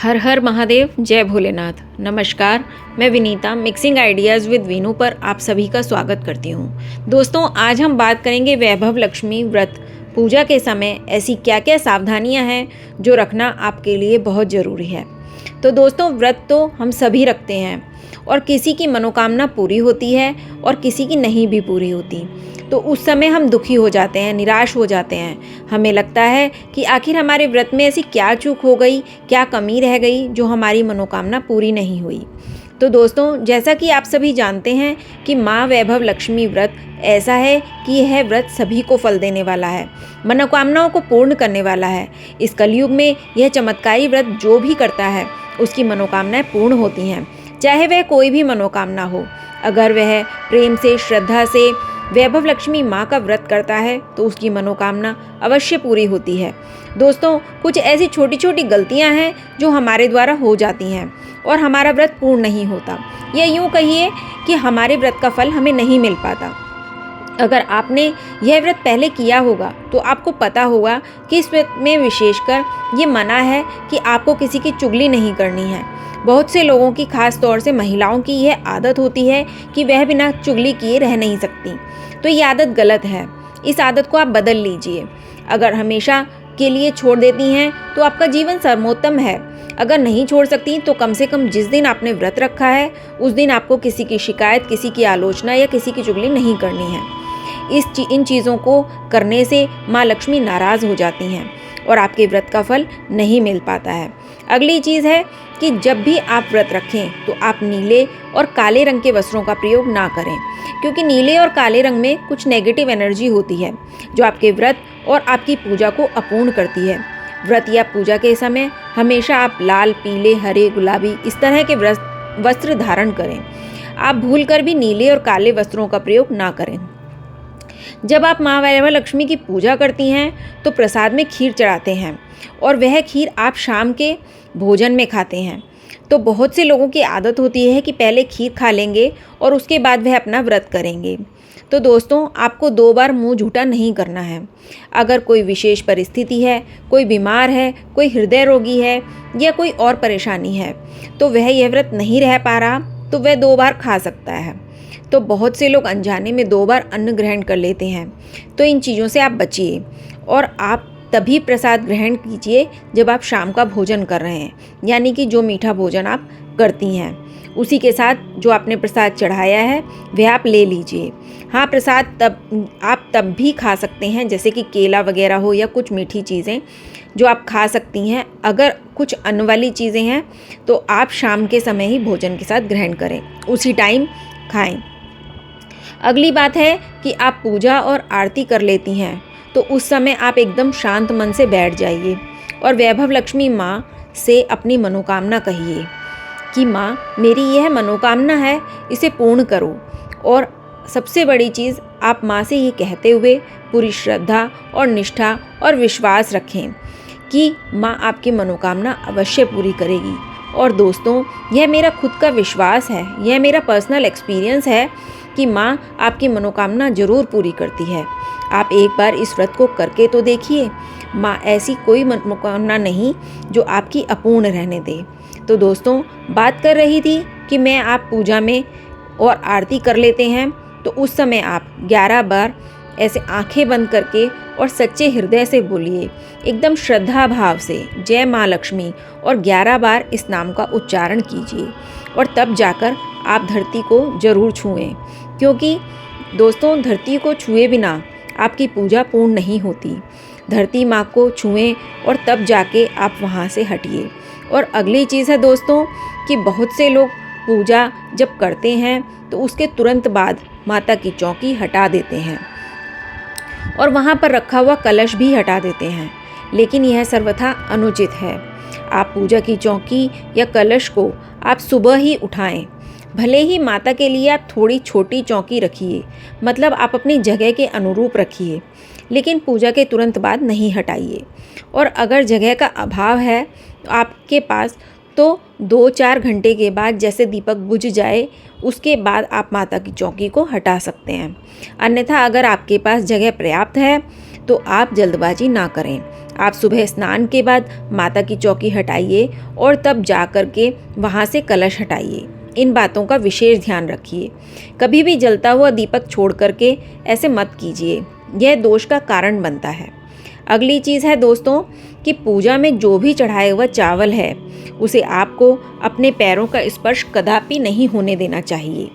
हर हर महादेव, जय भोलेनाथ। नमस्कार, मैं Vinita mixing ideas with Veenu पर आप सभी का स्वागत करती हूँ। दोस्तों, आज हम बात करेंगे वैभव लक्ष्मी व्रत पूजा के समय ऐसी क्या क्या सावधानियाँ हैं जो रखना आपके लिए बहुत ज़रूरी है। तो दोस्तों, व्रत तो हम सभी रखते हैं और किसी की मनोकामना पूरी होती है और किसी की नहीं भी पूरी होती। तो उस समय हम दुखी हो जाते हैं, निराश हो जाते हैं। हमें लगता है कि आखिर हमारे व्रत में ऐसी क्या चूक हो गई, क्या कमी रह गई जो हमारी मनोकामना पूरी नहीं हुई। तो दोस्तों, जैसा कि आप सभी जानते हैं कि माँ वैभव लक्ष्मी व्रत ऐसा है कि यह व्रत सभी को फल देने वाला है, मनोकामनाओं को पूर्ण करने वाला है। इस कलयुग में यह चमत्कारी व्रत जो भी करता है उसकी मनोकामनाएं पूर्ण होती हैं, चाहे वह कोई भी मनोकामना हो। अगर वह प्रेम से, श्रद्धा से वैभव लक्ष्मी माँ का व्रत करता है तो उसकी मनोकामना अवश्य पूरी होती है। दोस्तों, कुछ ऐसी छोटी छोटी गलतियाँ हैं जो हमारे द्वारा हो जाती हैं और हमारा व्रत पूर्ण नहीं होता, या यूँ कहिए कि हमारे व्रत का फल हमें नहीं मिल पाता। अगर आपने यह व्रत पहले किया होगा तो आपको पता होगा कि इस व्रत में विशेषकर ये मना है कि आपको किसी की चुगली नहीं करनी है। बहुत से लोगों की, खास तौर से महिलाओं की, यह आदत होती है कि वह बिना चुगली किए रह नहीं सकती। तो ये आदत गलत है। इस आदत को आप बदल लीजिए। अगर हमेशा के लिए छोड़ देती हैं तो आपका जीवन सर्वोत्तम है। अगर नहीं छोड़ सकती तो कम से कम जिस दिन आपने व्रत रखा है उस दिन आपको किसी की शिकायत, किसी की आलोचना या किसी की चुगली नहीं करनी है। इन चीज़ों को करने से माँ लक्ष्मी नाराज़ हो जाती हैं और आपके व्रत का फल नहीं मिल पाता है। अगली चीज़ है कि जब भी आप व्रत रखें तो आप नीले और काले रंग के वस्त्रों का प्रयोग ना करें, क्योंकि नीले और काले रंग में कुछ नेगेटिव एनर्जी होती है जो आपके व्रत और आपकी पूजा को अपूर्ण करती है। व्रत या पूजा के समय हमेशा आप लाल, पीले, हरे, गुलाबी इस तरह के वस्त्र धारण करें। आप भूलकर भी नीले और काले वस्त्रों का प्रयोग ना करें। जब आप माँ वैभव लक्ष्मी की पूजा करती हैं तो प्रसाद में खीर चढ़ाते हैं और वह खीर आप शाम के भोजन में खाते हैं। तो बहुत से लोगों की आदत होती है कि पहले खीर खा लेंगे और उसके बाद वह अपना व्रत करेंगे। तो दोस्तों, आपको 2 बार मुंह झूठा नहीं करना है। अगर कोई विशेष परिस्थिति है, कोई बीमार है, कोई हृदय रोगी है या कोई और परेशानी है तो वह यह व्रत नहीं रह पा रहा तो वह 2 बार खा सकता है। तो बहुत से लोग अनजाने में 2 बार अन्न ग्रहण कर लेते हैं। तो इन चीज़ों से आप बचिए और आप तभी प्रसाद ग्रहण कीजिए जब आप शाम का भोजन कर रहे हैं, यानी कि जो मीठा भोजन आप करती हैं उसी के साथ जो आपने प्रसाद चढ़ाया है वह आप ले लीजिए। हाँ, प्रसाद तब भी खा सकते हैं, जैसे कि केला वगैरह हो या कुछ मीठी चीज़ें जो आप खा सकती हैं। अगर कुछ अन्न वाली चीज़ें हैं तो आप शाम के समय ही भोजन के साथ ग्रहण करें, उसी टाइम खाएं। अगली बात है कि आप पूजा और आरती कर लेती हैं तो उस समय आप एकदम शांत मन से बैठ जाइए और वैभव लक्ष्मी माँ से अपनी मनोकामना कहिए कि माँ, मेरी यह मनोकामना है, इसे पूर्ण करो। और सबसे बड़ी चीज़, आप माँ से ये कहते हुए पूरी श्रद्धा और निष्ठा और विश्वास रखें कि माँ आपकी मनोकामना अवश्य पूरी करेगी। और दोस्तों, यह मेरा खुद का विश्वास है, यह मेरा पर्सनल एक्सपीरियंस है कि माँ आपकी मनोकामना ज़रूर पूरी करती है। आप एक बार इस व्रत को करके तो देखिए। माँ ऐसी कोई मनोकामना नहीं जो आपकी अपूर्ण रहने दे। तो दोस्तों, बात कर रही थी कि मैं आप पूजा में और आरती कर लेते हैं तो उस समय आप 11 बार ऐसे आंखें बंद करके और सच्चे हृदय से बोलिए, एकदम श्रद्धा भाव से, जय माँ लक्ष्मी, और 11 बार इस नाम का उच्चारण कीजिए और तब जाकर आप धरती को ज़रूर छुएं। क्योंकि दोस्तों, धरती को छुए बिना आपकी पूजा पूर्ण नहीं होती। धरती माँ को छुएं और तब जाके आप वहाँ से हटिए। और अगली चीज़ है दोस्तों कि बहुत से लोग पूजा जब करते हैं तो उसके तुरंत बाद माता की चौकी हटा देते हैं और वहाँ पर रखा हुआ कलश भी हटा देते हैं, लेकिन यह सर्वथा अनुचित है। आप पूजा की चौकी या कलश को आप सुबह ही उठाएं। भले ही माता के लिए आप थोड़ी छोटी चौकी रखिए, मतलब आप अपनी जगह के अनुरूप रखिए, लेकिन पूजा के तुरंत बाद नहीं हटाइए। और अगर जगह का अभाव है तो आपके पास, तो 2-4 घंटे के बाद जैसे दीपक बुझ जाए उसके बाद आप माता की चौकी को हटा सकते हैं। अन्यथा अगर आपके पास जगह पर्याप्त है तो आप जल्दबाजी ना करें। आप सुबह स्नान के बाद माता की चौकी हटाइए और तब जा कर के वहाँ से कलश हटाइए। इन बातों का विशेष ध्यान रखिए। कभी भी जलता हुआ दीपक छोड़ करके ऐसे मत कीजिए, यह दोष का कारण बनता है। अगली चीज़ है दोस्तों कि पूजा में जो भी चढ़ाया हुआ चावल है उसे आपको अपने पैरों का स्पर्श कदापि नहीं होने देना चाहिए।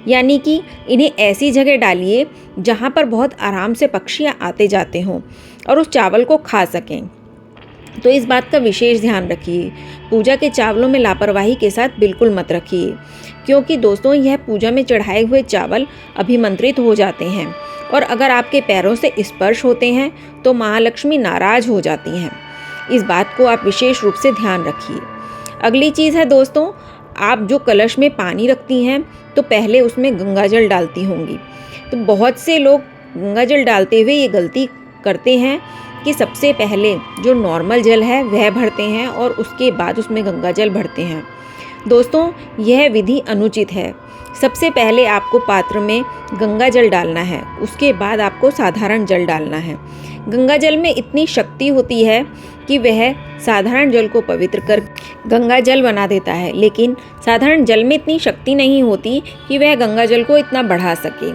यानी कि इन्हें ऐसी जगह डालिए जहाँ पर बहुत आराम से पक्षियाँ आते जाते हों और उस चावल को खा सकें। तो इस बात का विशेष ध्यान रखिए। पूजा के चावलों में लापरवाही के साथ बिल्कुल मत रखिए, क्योंकि दोस्तों यह पूजा में चढ़ाए हुए चावल अभिमंत्रित हो जाते हैं और अगर आपके पैरों से स्पर्श होते हैं तो महालक्ष्मी नाराज हो जाती हैं। इस बात को आप विशेष रूप से ध्यान रखिए। अगली चीज़ है दोस्तों, आप जो कलश में पानी रखती हैं तो पहले उसमें गंगाजल डालती होंगी। तो बहुत से लोग गंगाजल डालते हुए ये गलती करते हैं कि सबसे पहले जो नॉर्मल जल है वह भरते हैं और उसके बाद उसमें गंगाजल भरते हैं। दोस्तों यह विधि अनुचित है। सबसे पहले आपको पात्र में गंगा जल डालना है, उसके बाद आपको साधारण जल डालना है। गंगा जल में इतनी शक्ति होती है कि वह साधारण जल को पवित्र कर गंगा जल बना देता है, लेकिन साधारण जल में इतनी शक्ति नहीं होती कि वह गंगा जल को इतना बढ़ा सके।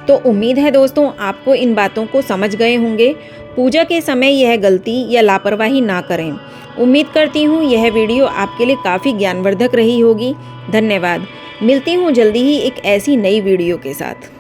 तो उम्मीद है दोस्तों आपको इन बातों को समझ गए होंगे। पूजा के समय यह गलती या लापरवाही ना करें। उम्मीद करती हूँ यह वीडियो आपके लिए काफ़ी ज्ञानवर्धक रही होगी। धन्यवाद। मिलती हूँ जल्दी ही एक ऐसी नई वीडियो के साथ।